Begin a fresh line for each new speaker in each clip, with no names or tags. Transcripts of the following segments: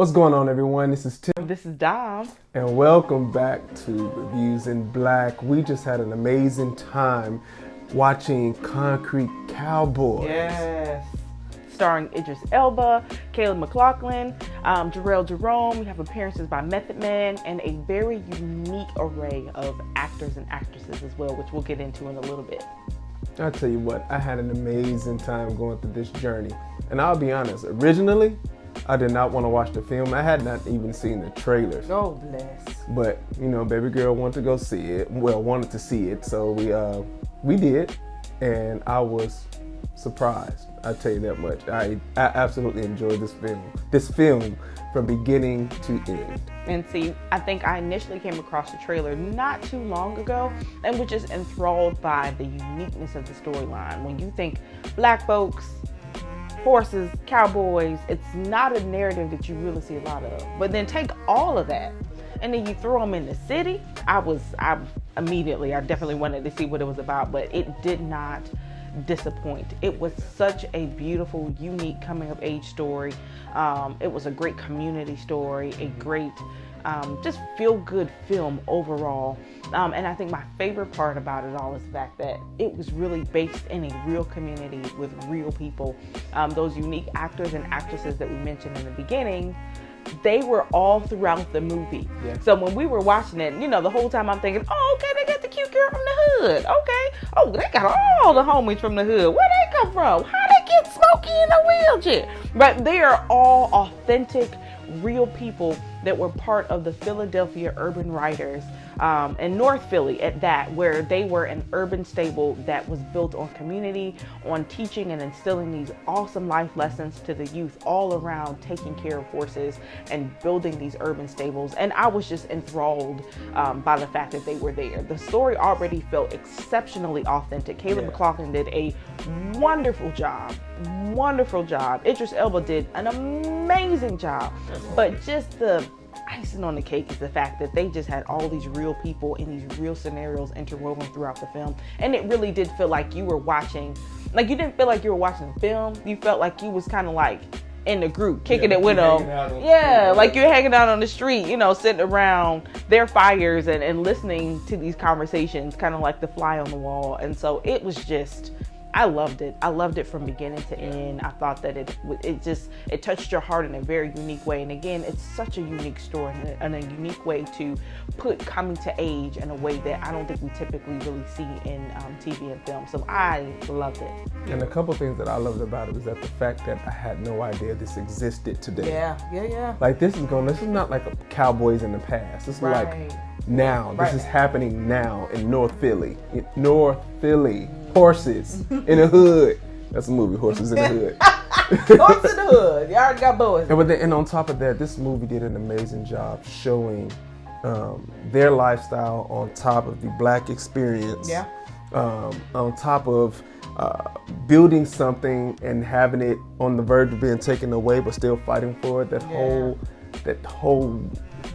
What's going on, everyone? This is Tim.
This is Dom.
And welcome back to Reviews in Black. We just had an amazing time watching Concrete Cowboy.
Yes. Starring Idris Elba, Caleb McLaughlin, Jarrell Jerome. We have appearances by Method Man and a very unique array of actors and actresses as well, which we'll get into in a little bit.
I'll tell you what, I had an amazing time going through this journey. And I'll be honest, originally, I did not want to watch the film. I had not even seen the trailers.
Oh, bless.
But, you know, baby girl wanted to go see it. Well, wanted to see it. So we did. And I was surprised. I'll tell you that much. I absolutely enjoyed this film from beginning to end.
And see, I think I initially came across the trailer not too long ago and was just enthralled by the uniqueness of the storyline. When you think black folks, horses, cowboys, it's not a narrative that you really see a lot of. But then take all of that and then you throw them in the city. I definitely wanted to see what it was about, but it did not disappoint. It was such a beautiful, unique coming of age story. It was a great community story, a great just feel good film overall. And I think my favorite part about it all is the fact that it was really based in a real community with real people. Those unique actors and actresses that we mentioned in the beginning, they were all throughout the movie. Yeah. So when we were watching it, you know, the whole time I'm thinking, oh, okay, they got the cute girl from the hood. Okay. Oh, they got all the homies from the hood. Where they come from? How they get Smokey in a wheelchair? But they are all authentic, real people that were part of the Philadelphia Urban Writers in North Philly at that, where they were an urban stable that was built on community, on teaching and instilling these awesome life lessons to the youth all around taking care of horses and building these urban stables. And I was just enthralled by the fact that they were there. The story already felt exceptionally authentic. Caleb McLaughlin did a wonderful job. Idris Elba did an amazing job. But just the icing on the cake is the fact that they just had all these real people in these real scenarios interwoven throughout the film. And it really did feel like you were watching, like you didn't feel like you were watching a film. You felt like you was kind of like in the group, kicking it with them. Like you're hanging out on the street, you know, sitting around their fires and listening to these conversations, kind of like the fly on the wall. And so it was just, I loved it. I loved it from beginning to end. I thought that it touched your heart in a very unique way. And again, it's such a unique story and a unique way to put coming to age in a way that I don't think we typically really see in TV and film. So I loved it.
And a couple things that I loved about it was that the fact that I had no idea this existed today.
Yeah.
Like this is not like a Cowboys in the past. This is like now. This is happening now in North Philly. Horses in the hood. That's a movie, Horses in the Hood.
Horses in the Hood. You already got boys.
And on top of that, this movie did an amazing job showing their lifestyle on top of the black experience. Yeah. On top of building something and having it on the verge of being taken away, but still fighting for it. That whole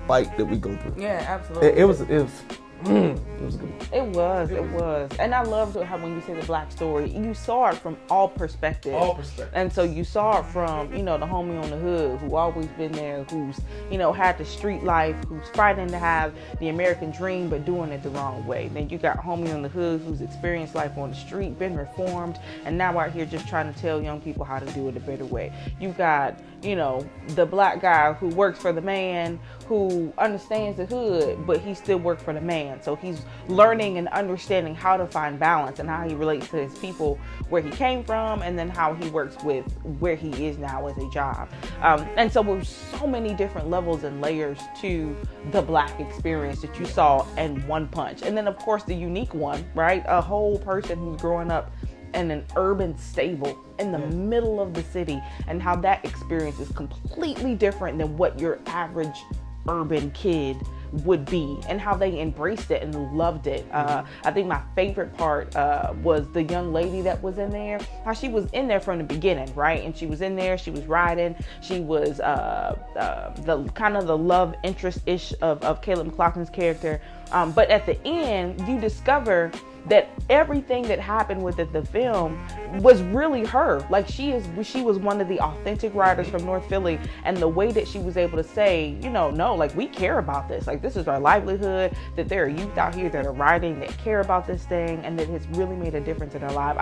fight that we go through.
Yeah, absolutely.
It was good.
It was. And I loved how when you say the black story, you saw it from all perspectives. And so you saw it from, you know, the homie on the hood who always been there, who's, you know, had the street life, who's fighting to have the American dream, but doing it the wrong way. Then you got homie on the hood who's experienced life on the street, been reformed, and now out here just trying to tell young people how to do it a better way. You got, you know, the black guy who works for the man, who understands the hood, but he still works for the man. So he's learning and understanding how to find balance and how he relates to his people where he came from, and then how he works with where he is now as a job. And so there's so many different levels and layers to the black experience that you saw in one punch. And then of course the unique one, right? A whole person who's growing up in an urban stable in the middle of the city, and how that experience is completely different than what your average urban kid would be, and how they embraced it and loved it. I think my favorite part was the young lady that was in there, how she was in there from the beginning, right? And she was in there, she was riding, she was the kind of the love interest-ish of Caleb McLaughlin's character. But at the end, you discover that everything that happened with the film was really her. Like she was one of the authentic writers from North Philly, and the way that she was able to say, you know, no, like we care about this. Like this is our livelihood, that there are youth out here that are writing, that care about this thing, and that has really made a difference in their lives.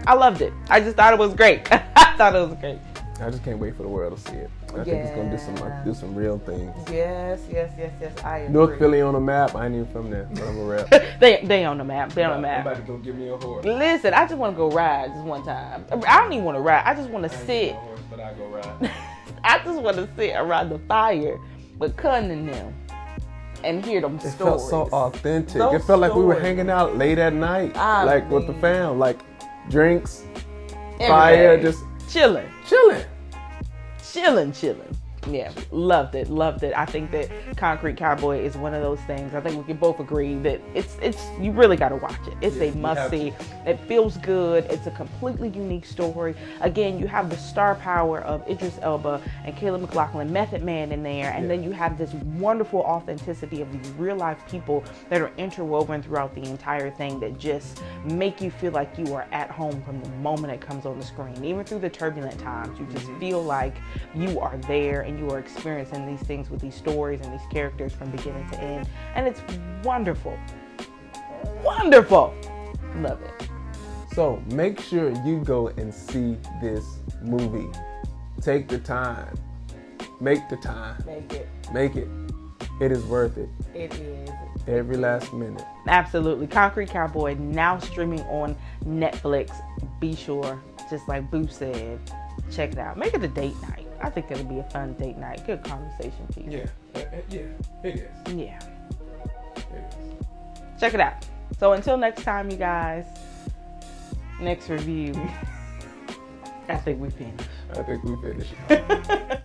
I loved it. I just thought it was great. I thought it was great.
I just can't wait for the world to see it. I think it's gonna do some real things.
Yes. I agree.
North Philly on the map. I ain't even from there, but I'm a rap.
they on the map. They on the map.
I'm about to go give me a horse.
Listen, I just want to go ride just one time. I don't even want to ride. I just want to sit.
Horse, but I go ride.
I just want to sit around the fire with Cunn and them and hear them stories.
It felt so authentic.
Those
it felt like we were
stories.
hanging out late at night, with the fam, like drinks,
Every
fire,
day.
just
chilling. Yeah, loved it. I think that Concrete Cowboy is one of those things. I think we can both agree that it's you really got to watch it. It's a must see. It feels good. It's a completely unique story. Again, you have the star power of Idris Elba and Caleb McLaughlin, Method Man in there, and then you have this wonderful authenticity of these real life people that are interwoven throughout the entire thing that just make you feel like you are at home from the moment it comes on the screen. Even through the turbulent times, you just feel like you are there and you are experiencing these things with these stories and these characters from beginning to end. And it's wonderful. Love it.
So make sure you go and see this movie. Take the time. Make the time. Make it. It is worth it.
It is.
Every last minute.
Absolutely. Concrete Cowboy now streaming on Netflix. Be sure, just like Boo said, check it out. Make it a date night. I think it'll be a fun date night. Good conversation piece.
Yeah, it is.
Yeah. Check it out. So until next time, you guys, next review. I think we finished.